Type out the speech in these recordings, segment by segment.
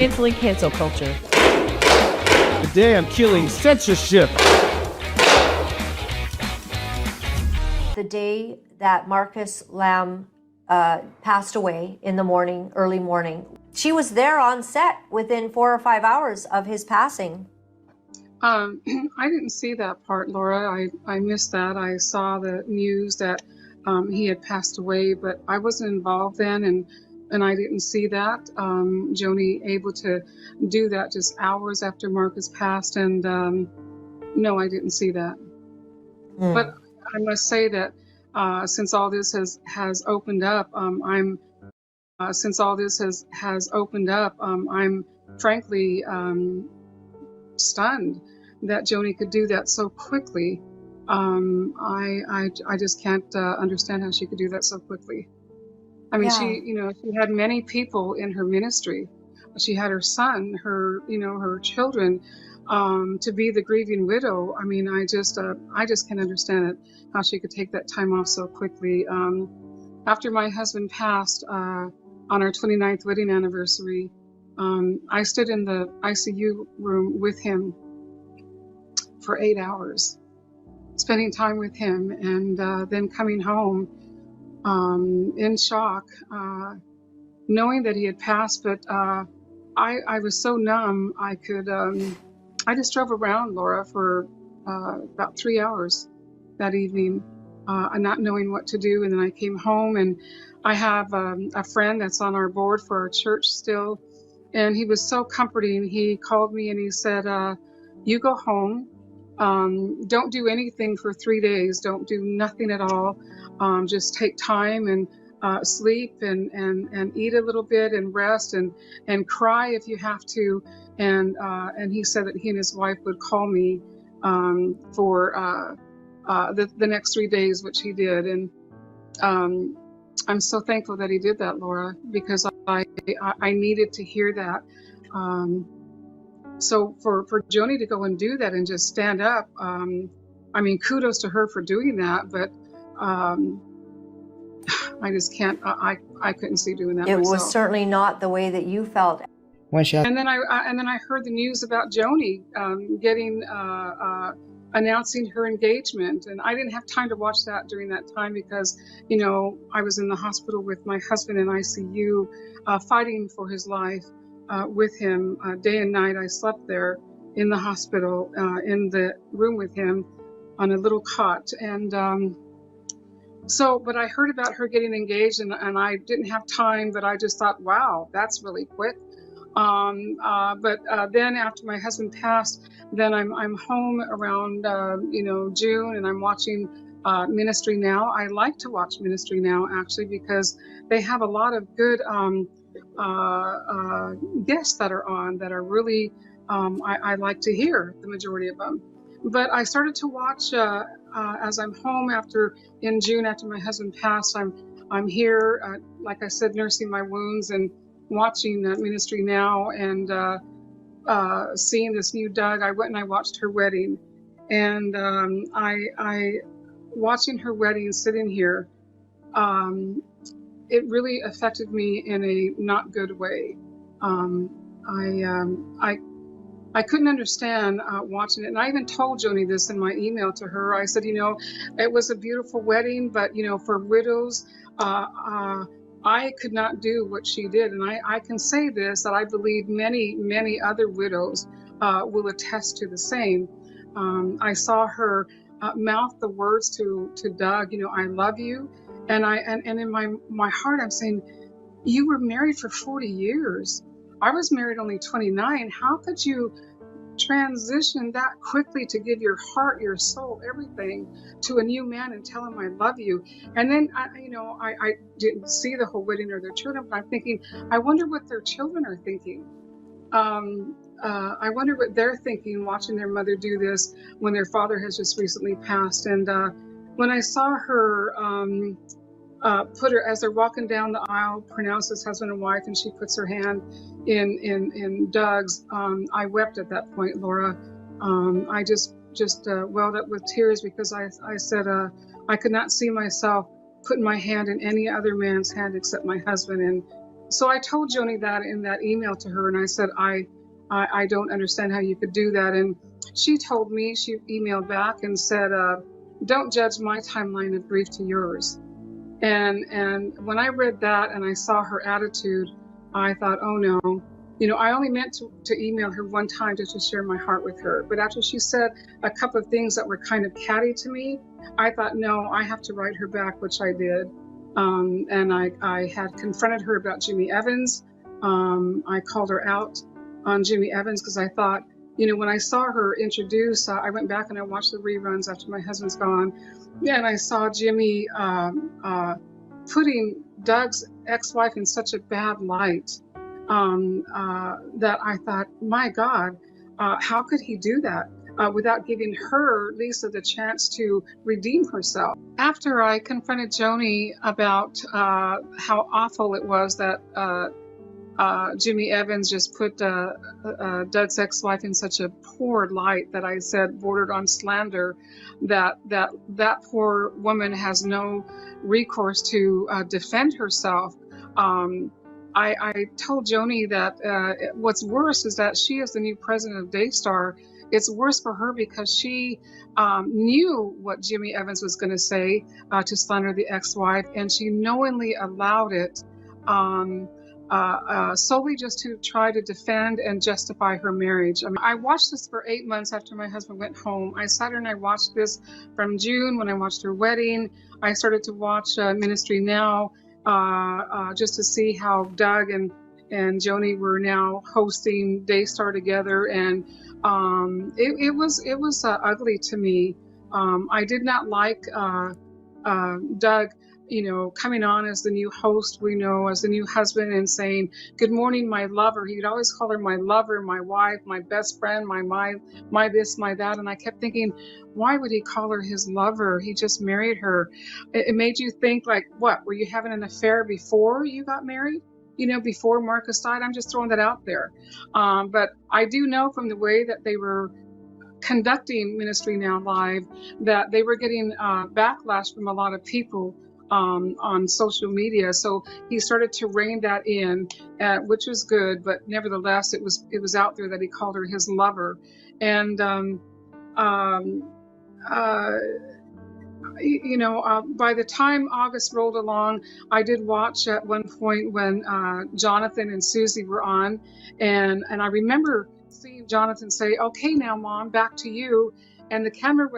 Canceling cancel culture. Today I'm killing censorship. The day that Marcus Lamb passed away in the morning, early morning, she was there on set within 4 or 5 hours of his passing. I didn't see that part, Laura. I missed that. I saw the news that he had passed away, but I wasn't involved then, and I didn't see that. Joni able to do that just hours after Marcus passed, and no, I didn't see that. But I must say that since all this has opened up, I'm frankly stunned that Joni could do that so quickly. I just can't understand how she could do that so quickly. I mean, Yeah. she had many people in her ministry. She had her son, her children, to be the grieving widow. I mean, I just can't understand it, how she could take that time off so quickly. After my husband passed, on our 29th wedding anniversary, I stood in the ICU room with him for 8 hours, spending time with him, and then coming home in shock, knowing that he had passed. But I was so numb, I just drove around, Laura, for about 3 hours that evening, not knowing what to do. And then I came home, and I have a friend that's on our board for our church still, and he was so comforting. He called me and he said, you go home, don't do anything for 3 days, don't do nothing at all, just take time and sleep and eat a little bit and rest and cry if you have to. And he said that he and his wife would call me for the next 3 days, which he did. And I'm so thankful that he did that, Laura, because I needed to hear that. So for Joni to go and do that and just stand up, I mean, kudos to her for doing that, but I just can't, I couldn't see doing that myself. It was certainly not the way that you felt. And then I heard the news about Joni getting announcing her engagement, and I didn't have time to watch that during that time because, I was in the hospital with my husband in ICU, fighting for his life with him day and night. I slept there in the hospital, in the room with him on a little cot, and but I heard about her getting engaged, and I didn't have time, but I just thought, wow, that's really quick. But then after my husband passed, then I'm home around June, and I'm watching Ministry Now. I like to watch Ministry Now, actually, because they have a lot of good guests that are on that are really I like to hear the majority of them. But I started to watch as I'm home in June after my husband passed. I'm here, like I said, nursing my wounds and watching Ministry Now, and seeing this new Doug. I went and I watched her wedding, and I watching her wedding, sitting here, it really affected me in a not good way. I couldn't understand watching it, and I even told Joni this in my email to her. I said, it was a beautiful wedding, but for widows, I could not do what she did. And I can say this, that I believe many, many other widows will attest to the same. I saw her mouth the words to Doug, I love you. And in my heart, I'm saying, you were married for 40 years. I was married only 29. How could you transition that quickly to give your heart, your soul, everything to a new man and tell him I love you? And then I didn't see the whole wedding or their children, but I'm thinking, I wonder what their children are thinking. I wonder what they're thinking watching their mother do this when their father has just recently passed. And when I saw her put her, as they're walking down the aisle, pronounces husband and wife, and she puts her hand in Doug's, I wept at that point, Laura. I just welled up with tears because I said I could not see myself putting my hand in any other man's hand except my husband. So I told Joni that in that email to her, and I said, I don't understand how you could do that. And she told me, she emailed back and said, don't judge my timeline of grief to yours. And when I read that and I saw her attitude, I thought, oh no. You know, I only meant to email her one time just to share my heart with her. But after she said a couple of things that were kind of catty to me, I thought, no, I have to write her back, which I did. And I had confronted her about Jimmy Evans. I called her out on Jimmy Evans because I thought, you know, when I saw her introduced, I went back and I watched the reruns after my husband's gone. Yeah, and I saw Jimmy putting Doug's ex-wife in such a bad light. That I thought, my God, how could he do that without giving her, Lisa, the chance to redeem herself? After I confronted Joni about how awful it was that Jimmy Evans just put Doug's ex-wife in such a poor light that I said bordered on slander, that poor woman has no recourse to defend herself. I told Joni that what's worse is that she is the new president of Daystar. It's worse for her because she knew what Jimmy Evans was going to say to slander the ex-wife, and she knowingly allowed it solely just to try to defend and justify her marriage. I mean, I watched this for 8 months after my husband went home. I sat her and I watched this from June when I watched her wedding. I started to watch Ministry Now. Just to see how Doug and Joni were now hosting Daystar together, and it was ugly to me. I did not like Doug, you know, coming on as the new host, we know, as the new husband, and saying, "Good morning, my lover." He'd always call her my lover, my wife, my best friend, my this, my that, and I kept thinking, why would he call her his lover? He just married her. It made you think, like, what, were you having an affair before you got married? You know, before Marcus died? I'm just throwing that out there. But I do know from the way that they were conducting Ministry Now Live that they were getting backlash from a lot of people on social media. So he started to rein that in, which was good, but nevertheless, it was out there that he called her his lover. And you know, by the time August rolled along, I did watch at one point when Jonathan and Susie were on, and I remember seeing Jonathan say, "Okay, now, Mom, back to you," and the camera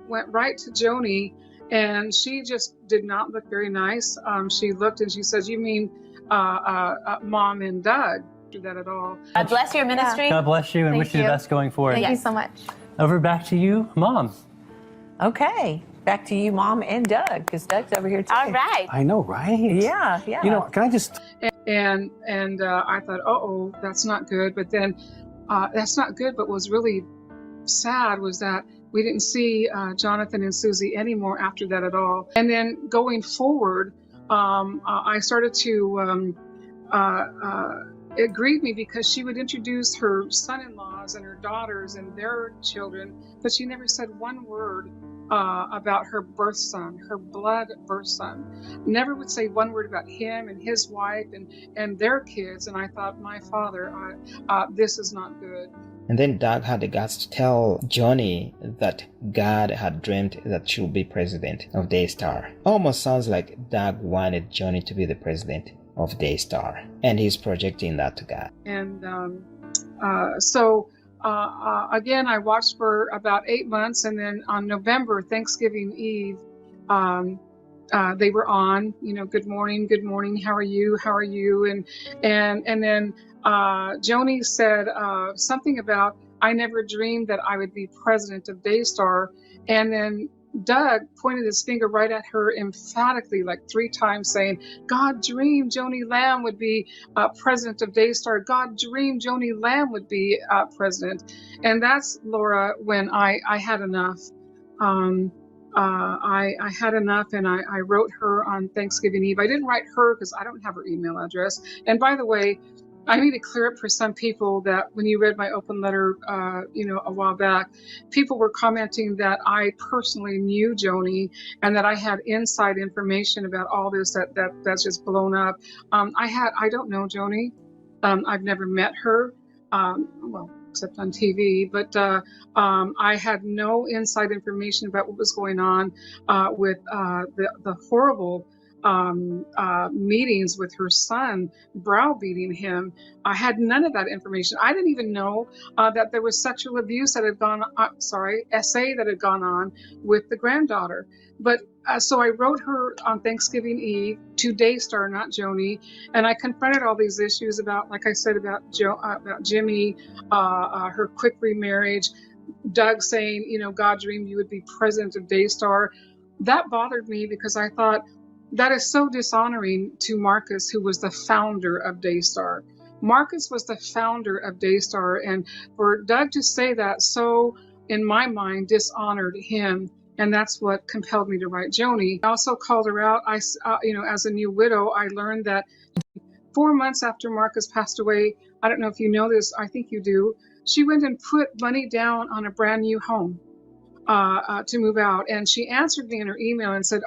went right to Joni, and she just did not look very nice. She looked and she says, "You mean Mom and Doug?" Do that at all. God bless your ministry. God bless you, and Thank wish you the you. best going forward. Thank you so much. Over back to you, Mom. Okay, back to you, Mom and Doug, because Doug's over here too. All right. I know, right? Yeah. You know, can I just... And I thought, uh-oh, that's not good. But then that's not good, but what was really sad was that we didn't see Jonathan and Susie anymore after that at all. And then going forward, I started to, it grieved me because she would introduce her son-in-laws and her daughters and their children, but she never said one word about her birth son, her blood birth son. Never would say one word about him and his wife and their kids. And I thought, my Father, this is not good. And then Doug had the guts to tell Joni that God had dreamt that she would be president of Daystar. Almost sounds like Doug wanted Joni to be the president of Daystar, and he's projecting that to God. And so again, I watched for about 8 months, and then on November, Thanksgiving Eve, they were on, you know, good morning, how are you? And then Joni said something about, I never dreamed that I would be president of Daystar. And then Doug pointed his finger right at her emphatically, like 3 times, saying, God dreamed Joni Lamb would be president of Daystar. God dreamed Joni Lamb would be president. And that's, Laura, when I had enough. I had enough, and I wrote her on Thanksgiving Eve. I didn't write her because I don't have her email address. And by the way, I need to clear up for some people that when you read my open letter, a while back, people were commenting that I personally knew Joni and that I had inside information about all this that's just blown up. I don't know Joni. I've never met her, well, except on TV, but I had no inside information about what was going on with the horrible meetings with her son, browbeating him. I had none of that information. I didn't even know that there was sexual abuse that had gone, SA that had gone on with the granddaughter. But so I wrote her on Thanksgiving Eve to Daystar, not Joni, and I confronted all these issues about, like I said, about Jimmy, her quick remarriage, Doug saying, God dreamed you would be president of Daystar. That bothered me because I thought, that is so dishonoring to Marcus, who was the founder of Daystar. Marcus was the founder of Daystar, and for Doug to say that, so in my mind, dishonored him, and that's what compelled me to write Joni. I also called her out. As a new widow, I learned that 4 months after Marcus passed away, I don't know if you know this, I think you do, she went and put money down on a brand new home to move out, and she answered me in her email and said,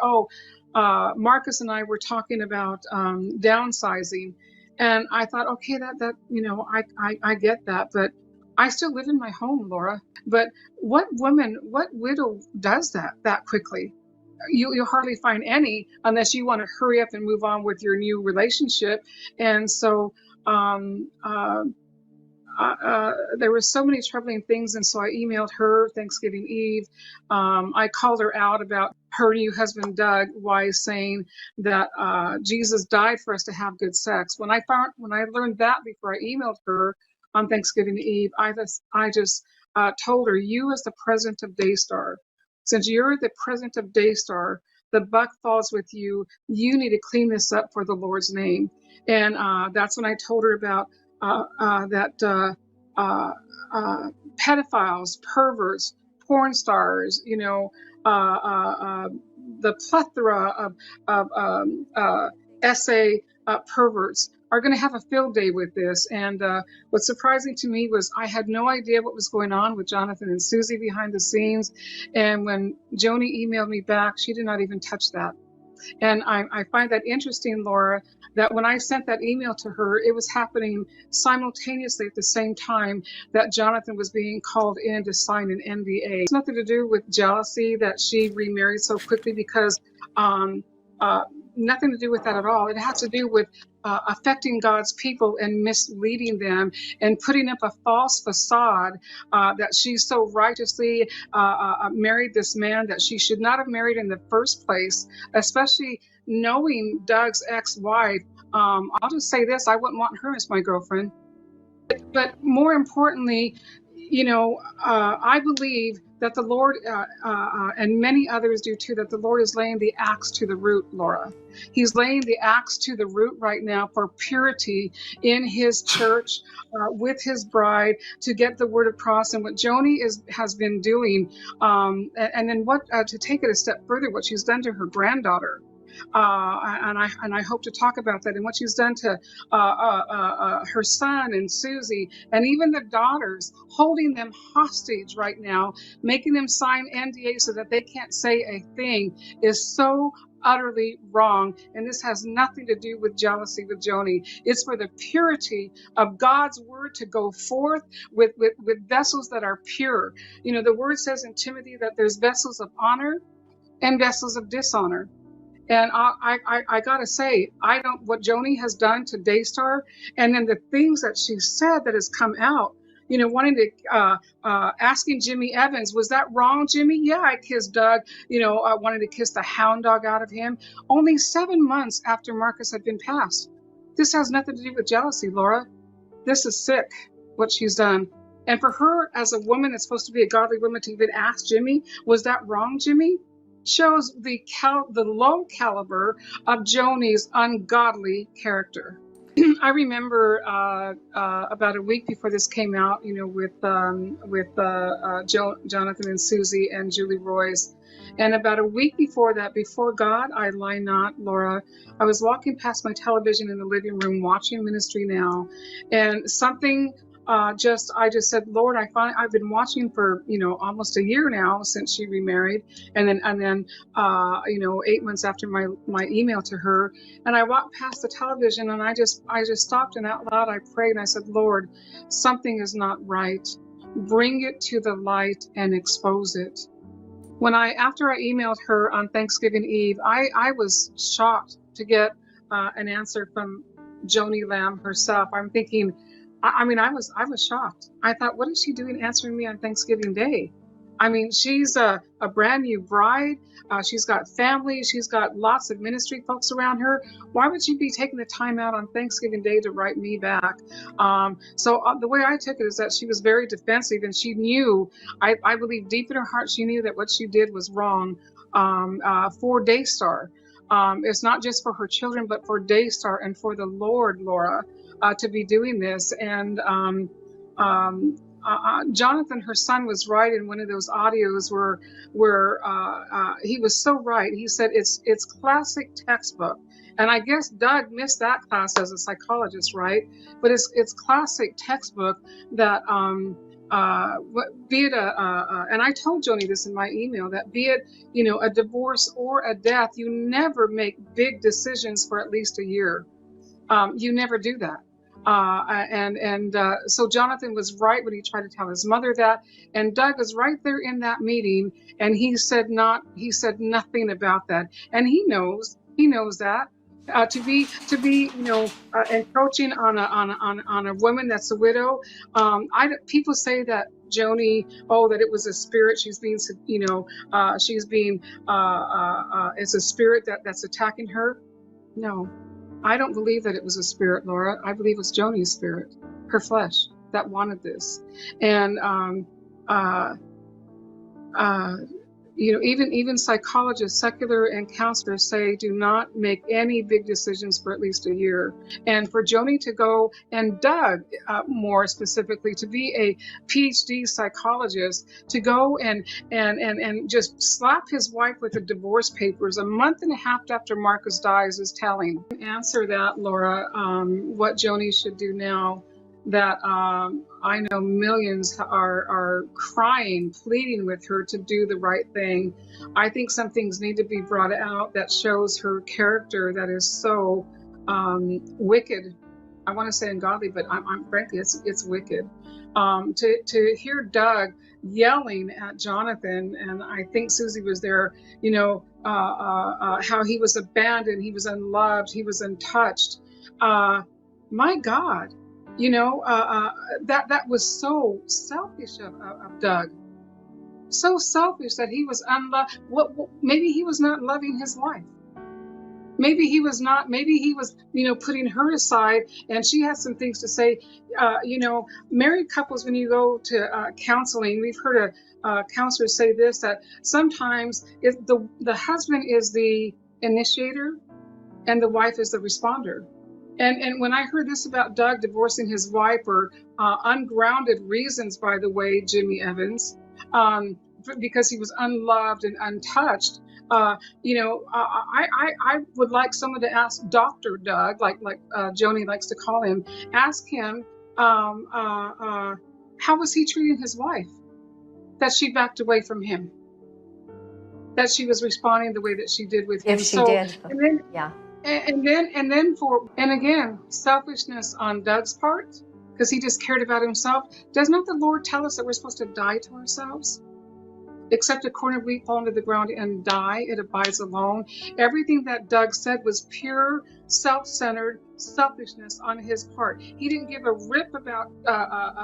Marcus and I were talking about downsizing, and I thought, okay, I get that, but I still live in my home, Laura. But what widow does that quickly? You'll hardly find any unless you want to hurry up and move on with your new relationship. And so there were so many troubling things, and so I emailed her Thanksgiving Eve. I called her out about her new husband Doug Weiss saying that Jesus died for us to have good sex. When I learned that before I emailed her on Thanksgiving Eve, I just told her, you as the president of Daystar, since you're the president of Daystar, the buck falls with you. You need to clean this up for the Lord's name. And that's when I told her about pedophiles, perverts, porn stars, the plethora of SA perverts are going to have a field day with this. And what's surprising to me was I had no idea what was going on with Jonathan and Susie behind the scenes. And when Joni emailed me back, she did not even touch that. And I find that interesting, Laura, that when I sent that email to her, it was happening simultaneously at the same time that Jonathan was being called in to sign an NDA. It's nothing to do with jealousy that she remarried so quickly, because nothing to do with that at all. It has to do with affecting God's people and misleading them and putting up a false facade that she so righteously married this man that she should not have married in the first place, especially knowing Doug's ex-wife. I'll just say this, I wouldn't want her as my girlfriend. But more importantly, I believe that the Lord, and many others do too, that the Lord is laying the axe to the root, Laura. He's laying the axe to the root right now for purity in his church, with his bride, to get the word across. And what Joni has been doing, and then to take it a step further, what she's done to her granddaughter. And I hope to talk about that and what she's done to her son and Susie and even the daughters, holding them hostage right now, making them sign NDAs so that they can't say a thing, is so utterly wrong. And this has nothing to do with jealousy with Joni. It's for the purity of God's word to go forth with vessels that are pure. The word says in Timothy that there's vessels of honor and vessels of dishonor. And I gotta say, what Joni has done to Daystar, and then the things that she said that has come out, wanting to, asking Jimmy Evans, was that wrong, Jimmy? Yeah, I kissed Doug, I wanted to kiss the hound dog out of him. Only 7 months after Marcus had been passed. This has nothing to do with jealousy, Laura. This is sick, what she's done. And for her, as a woman that's supposed to be a godly woman, to even ask Jimmy, was that wrong, Jimmy? Shows the low caliber of Joni's ungodly character. I remember about a week before this came out, with Jonathan and Susie and Julie Royce. And about a week before that, before God, I lie not, Laura, I was walking past my television in the living room watching Ministry Now, and something I just said, Lord, I've been watching for, almost a year now since she remarried. And then 8 months after my email to her, and I walked past the television and I just stopped, and out loud I prayed and I said, Lord, something is not right. Bring it to the light and expose it. After I emailed her on Thanksgiving Eve, I was shocked to get an answer from Joni Lamb herself. I'm thinking, I was shocked. I thought, what is she doing answering me on Thanksgiving Day? I mean, she's a brand new bride. She's got family. She's got lots of ministry folks around her. Why would she be taking the time out on Thanksgiving Day to write me back? So the way I took it is that she was very defensive, and she knew, I believe deep in her heart, she knew that what she did was wrong for Daystar. It's not just for her children, but for Daystar and for the Lord, Laura, to be doing this. And Jonathan, her son, was right in one of those audios where he was so right. He said it's classic textbook, and I guess Doug missed that class as a psychologist, right? But it's classic textbook that be it and I told Joni this in my email, that be it a divorce or a death, you never make big decisions for at least a year. You never do that. So Jonathan was right when he tried to tell his mother that, and Doug was right there in that meeting, and he said nothing about that, and he knows that. To be encroaching on a woman that's a widow. People say that Joni, that it was a spirit. She's being, it's a spirit that's attacking her. No. I don't believe that it was a spirit, Laura. I believe it was Joni's spirit, her flesh, that wanted this. And even psychologists, secular and counselors say do not make any big decisions for at least a year. And for Joni to go, and Doug more specifically, to be a PhD psychologist, to go and just slap his wife with the divorce papers a month and a half after Marcus dies is telling. Answer that, Laura, what Joni should do now, that I know millions are crying, pleading with her to do the right thing. I think some things need to be brought out that shows her character that is so wicked. I want to say ungodly, but I'm frankly, it's wicked. To hear Doug yelling at Jonathan, and I think Susie was there, how he was abandoned, he was unloved, he was untouched. My God. That was so selfish of Doug. So selfish that he was unloved. Maybe he was not loving his wife. Maybe he was not. Maybe he was, putting her aside, and she had some things to say. Married couples, when you go to counseling, we've heard a counselor say this, that sometimes if the husband is the initiator and the wife is the responder. And when I heard this about Doug divorcing his wife, or ungrounded reasons, by the way, Jimmy Evans, because he was unloved and untouched, I would like someone to ask Dr. Doug, like Joni likes to call him, ask him, how was he treating his wife? That she backed away from him, that she was responding the way that she did with him. If she did, and then, yeah. And again, selfishness on Doug's part, because he just cared about himself. Does not the Lord tell us that we're supposed to die to ourselves? Except a corn of wheat fall into the ground and die, it abides alone. Everything that Doug said was pure, self-centered selfishness on his part. He didn't give a rip about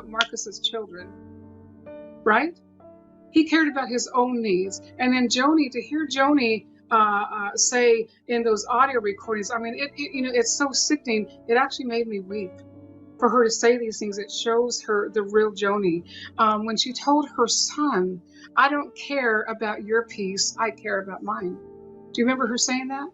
Marcus's children, right? He cared about his own needs. And then Joni, to hear Joni say in those audio recordings, I mean, it's so sickening. It actually made me weep. For her to say these things, it shows her the real Joni. When she told her son, I don't care about your peace, I care about mine. Do you remember her saying that?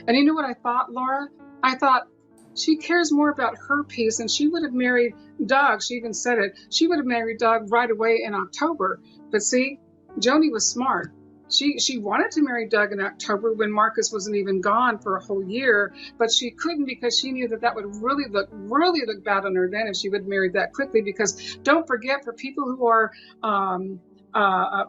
And you know what I thought, Laura? I thought, She cares more about her peace, and she would have married Doug. She even said it. She would have married Doug right away in October. But see, Joni was smart. She wanted to marry Doug in October when Marcus wasn't even gone for a whole year, but she couldn't because she knew that that would really look bad on her then if she would have married that quickly. Because don't forget, for people who are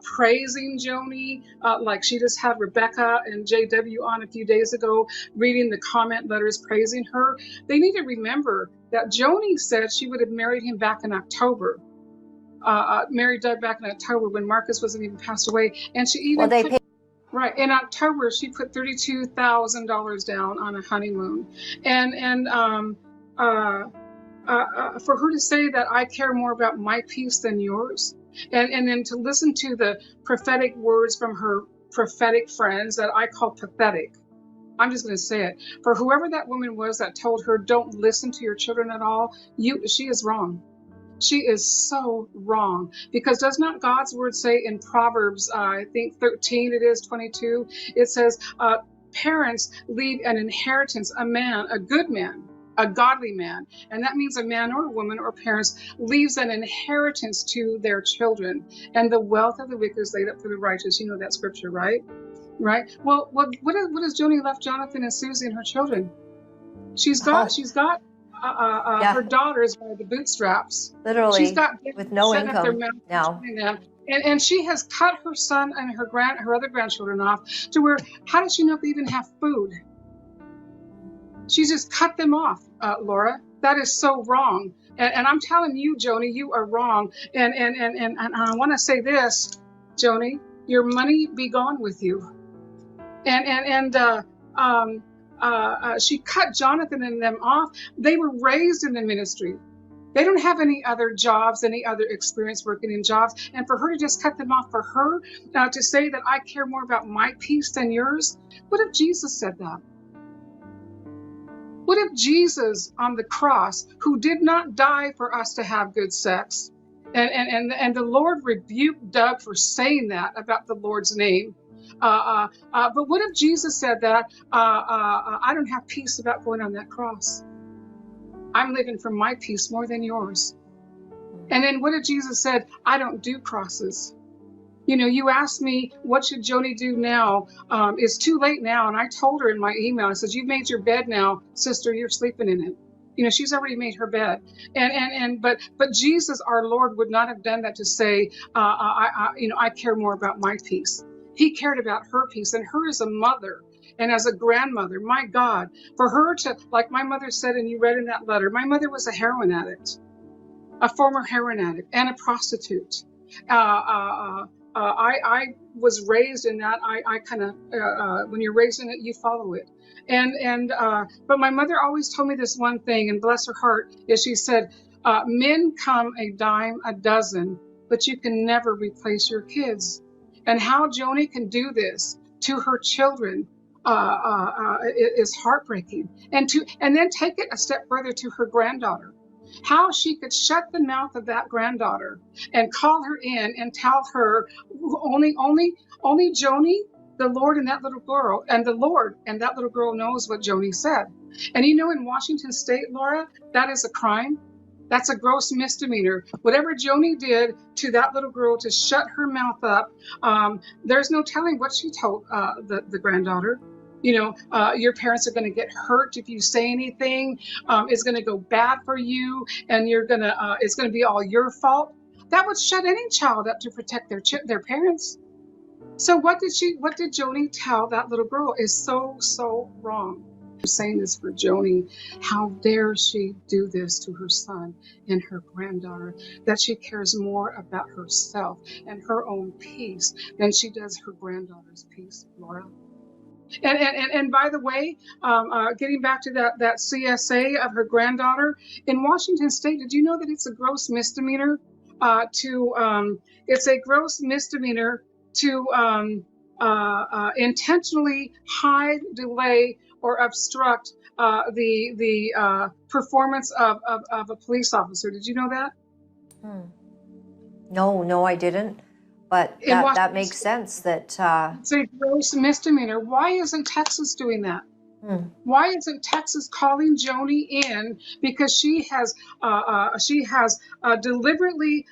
praising Joni, like she just had Rebecca and JW on a few days ago, reading the comment letters praising her, they need to remember that Joni said she would have married him back in October. Married Doug back in October when Marcus wasn't even passed away. And she even right, in October, she put $32,000 down on a honeymoon. And for her to say that I care more about my peace than yours, and then to listen to the prophetic words from her prophetic friends that I call pathetic. I'm just going to say it. For whoever that woman was that told her, don't listen to your children at all, she is wrong. She is so wrong, because does not God's word say in Proverbs, I think 13, it is 22, it says, parents leave an inheritance, a man, a good man, a godly man. And that means a man or a woman or parents leaves an inheritance to their children. And the wealth of the wicked is laid up for the righteous. You know that scripture, right? Right. Well, what has Joni left Jonathan and Susie and her children? She's got her daughters by the bootstraps. Literally, she's got with no income now. And she has cut her son and her other grandchildren off to where, how does she know if they even have food? She's just cut them off, Laura. That is so wrong. And I'm telling you, Joni, you are wrong. And I want to say this, Joni, your money be gone with you. She cut Jonathan and them off. They were raised in the ministry. They don't have any other jobs, any other experience working in jobs. And for her to just cut them off, for her to say that I care more about my peace than yours, what if Jesus said that? What if Jesus on the cross, who did not die for us to have good sex, and the Lord rebuked Doug for saying that about the Lord's name, but what if Jesus said that, I don't have peace about going on that cross. I'm living for my peace more than yours. And then what if Jesus said, I don't do crosses. You know, you asked me, what should Joni do now? It's too late now. And I told her in my email, I said, you've made your bed now, sister, you're sleeping in it. You know, she's already made her bed. But Jesus, our Lord, would not have done that to say, I care more about my peace. He cared about her peace, and her as a mother and as a grandmother, my God, for her to, like my mother said, and you read in that letter, my mother was a heroin addict, a former heroin addict, and a prostitute. I was raised in that. I kind of, when you're raised in it, you follow it. But my mother always told me this one thing, and bless her heart, is she said, men come a dime a dozen, but you can never replace your kids. And how Joni can do this to her children is heartbreaking. And then take it a step further to her granddaughter. How she could shut the mouth of that granddaughter and call her in and tell her only Joni, the Lord, and that little girl, and the Lord and that little girl knows what Joni said. And you know, in Washington State, Laura, that is a crime. That's a gross misdemeanor. Whatever Joni did to that little girl to shut her mouth up, there's no telling what she told the granddaughter. You know, your parents are going to get hurt if you say anything. It's going to go bad for you, and it's going to be all your fault. That would shut any child up to protect their parents. So what did Joni tell that little girl is so wrong. I'm saying this for Joni. How dare she do this to her son and her granddaughter, that she cares more about herself and her own peace than she does her granddaughter's peace, Laura. And by the way, getting back to that CSA of her granddaughter in Washington State, did you know that it's a gross misdemeanor to intentionally hide, delay, or obstruct the performance of a police officer? Did you know that? No, I didn't. But that makes sense that... It's a gross misdemeanor. Why isn't Texas doing that? Why isn't Texas calling Joni in because she has deliberately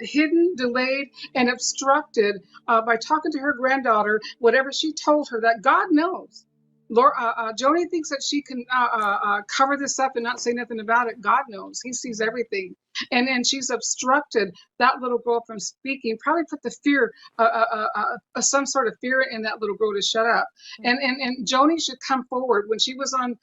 hidden, delayed, and obstructed by talking to her granddaughter whatever she told her that God knows. Joni thinks that she can cover this up and not say nothing about it. God knows. He sees everything. And she's obstructed that little girl from speaking, probably put the fear, some sort of fear in that little girl to shut up. And Joni should come forward. When she was on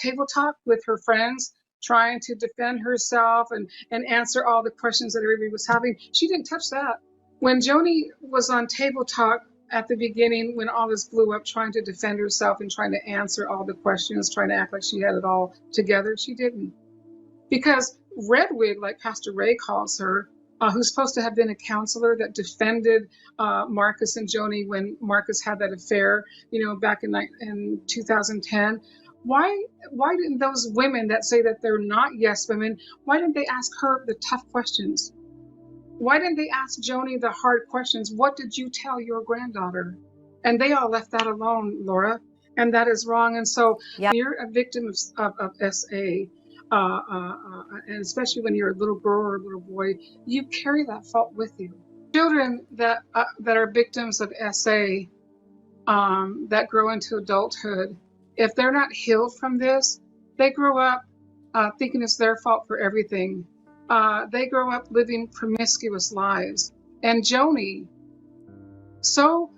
Table Talk with her friends, trying to defend herself and answer all the questions that everybody was having, she didn't touch that. When Joni was on Table Talk at the beginning, when all this blew up, trying to defend herself and trying to answer all the questions, trying to act like she had it all together, she didn't. Because Redwig, like Pastor Ray calls her, who's supposed to have been a counselor that defended Marcus and Joni when Marcus had that affair, back in 2010. Why didn't those women that say that they're not yes women, why didn't they ask her the tough questions? Why didn't they ask Joni the hard questions? What did you tell your granddaughter? And they all left that alone, Laura, and that is wrong. And so you're a victim of SA. And especially when you're a little girl or a little boy, you carry that fault with you. Children that are victims of SA, that grow into adulthood, if they're not healed from this, they grow up thinking it's their fault for everything. They grow up living promiscuous lives. And Joni, so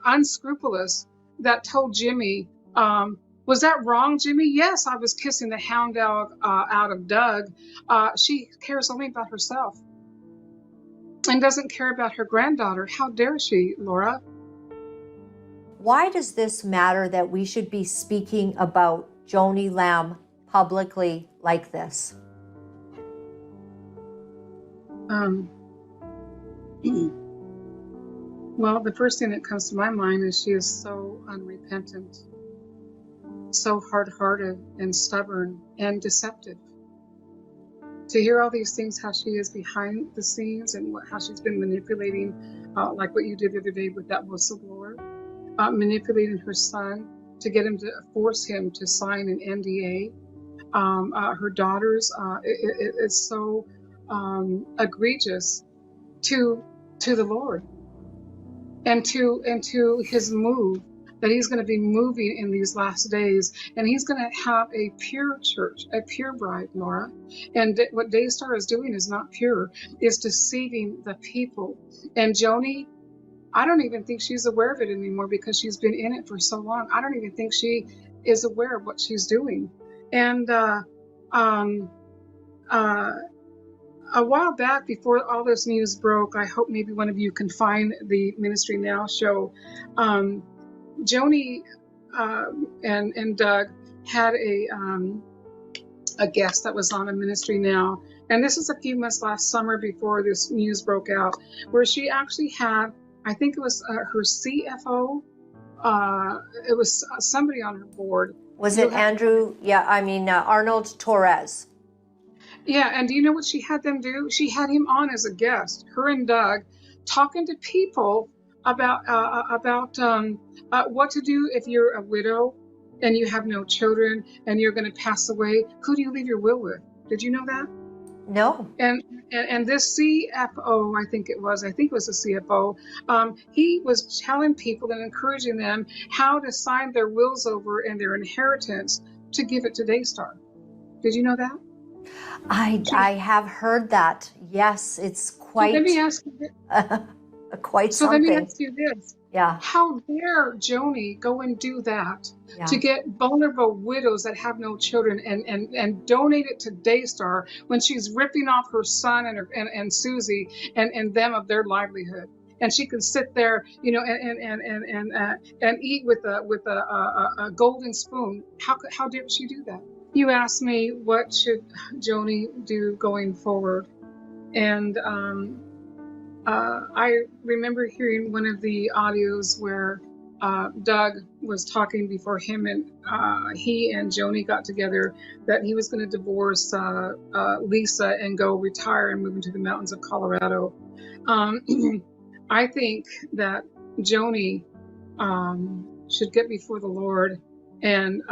unscrupulous, that told Jimmy, was that wrong, Jimmy? Yes, I was kissing the hound dog out of Doug. She cares only about herself and doesn't care about her granddaughter. How dare she, Laura? Why does this matter that we should be speaking about Joni Lamb publicly like this? Well, the first thing that comes to my mind is she is so unrepentant, so hard-hearted and stubborn and deceptive. To hear all these things, how she is behind the scenes and how she's been manipulating, like what you did the other day with that whistleblower, manipulating her son to get him to force him to sign an NDA. Her daughters, it's so egregious to the Lord and to his move that he's going to be moving in these last days, and he's going to have a pure church, a pure bride, Laura. And what Daystar is doing is not pure, is deceiving the people. And Joni, I don't even think she's aware of it anymore because she's been in it for so long. I don't even think she is aware of what she's doing. And a while back, before all this news broke, I hope maybe one of you can find the Ministry Now show. Joni and Doug had a guest that was on a Ministry Now, and this is a few months last summer before this news broke out, where she actually had, I think it was her CFO, it was somebody on her board. Was it Andrew? Yeah, I mean Arnold Torres. Yeah, and do you know what she had them do? She had him on as a guest, her and Doug, talking to people about what to do if you're a widow and you have no children and you're going to pass away. Who do you leave your will with? Did you know that? No. And this CFO, I think it was a CFO, he was telling people and encouraging them how to sign their wills over and their inheritance to give it to Daystar. Did you know that? I have heard that. Yes, it's quite. Let me ask you this. Quite so something. Let me ask you this. Yeah. How dare Joni go and do that to get vulnerable widows that have no children and donate it to Daystar when she's ripping off her son and Susie and them of their livelihood? And she can sit there, and eat with a golden spoon. How dare she do that? You asked me what should Joni do going forward, and I remember hearing one of the audios where Doug was talking before him and he and Joni got together that he was going to divorce Lisa and go retire and move into the mountains of Colorado. I think that Joni should get before the Lord and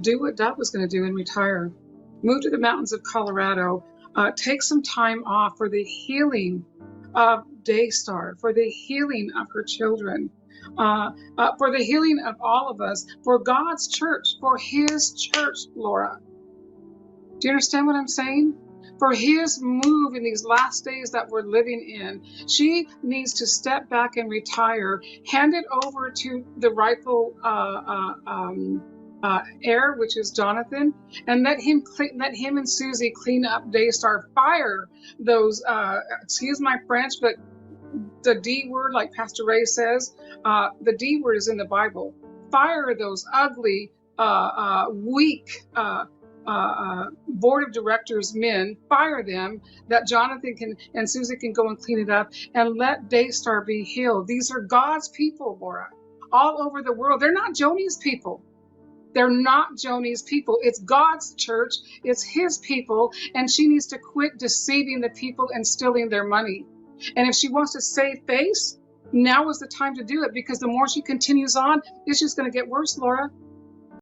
do what Doug was going to do and retire. Move to the mountains of Colorado. Take some time off for the healing of Daystar, for the healing of her children, for the healing of all of us, for God's church, for His church, Laura. Do you understand what I'm saying? For His move in these last days that we're living in. She needs to step back and retire, hand it over to the rightful heir, which is Jonathan, and let him and Susie clean up Daystar. Fire those, excuse my French, but the D word, like Pastor Ray says, the D word is in the Bible. Fire those ugly, weak, board of directors men, fire them, that Jonathan and Susie can go and clean it up, and let Daystar be healed. These are God's people, Laura, all over the world. They're not Joni's people. They're not Joni's people. It's God's church. It's His people, and she needs to quit deceiving the people and stealing their money. And if she wants to save face, now is the time to do it, because the more she continues on, it's just going to get worse, Laura.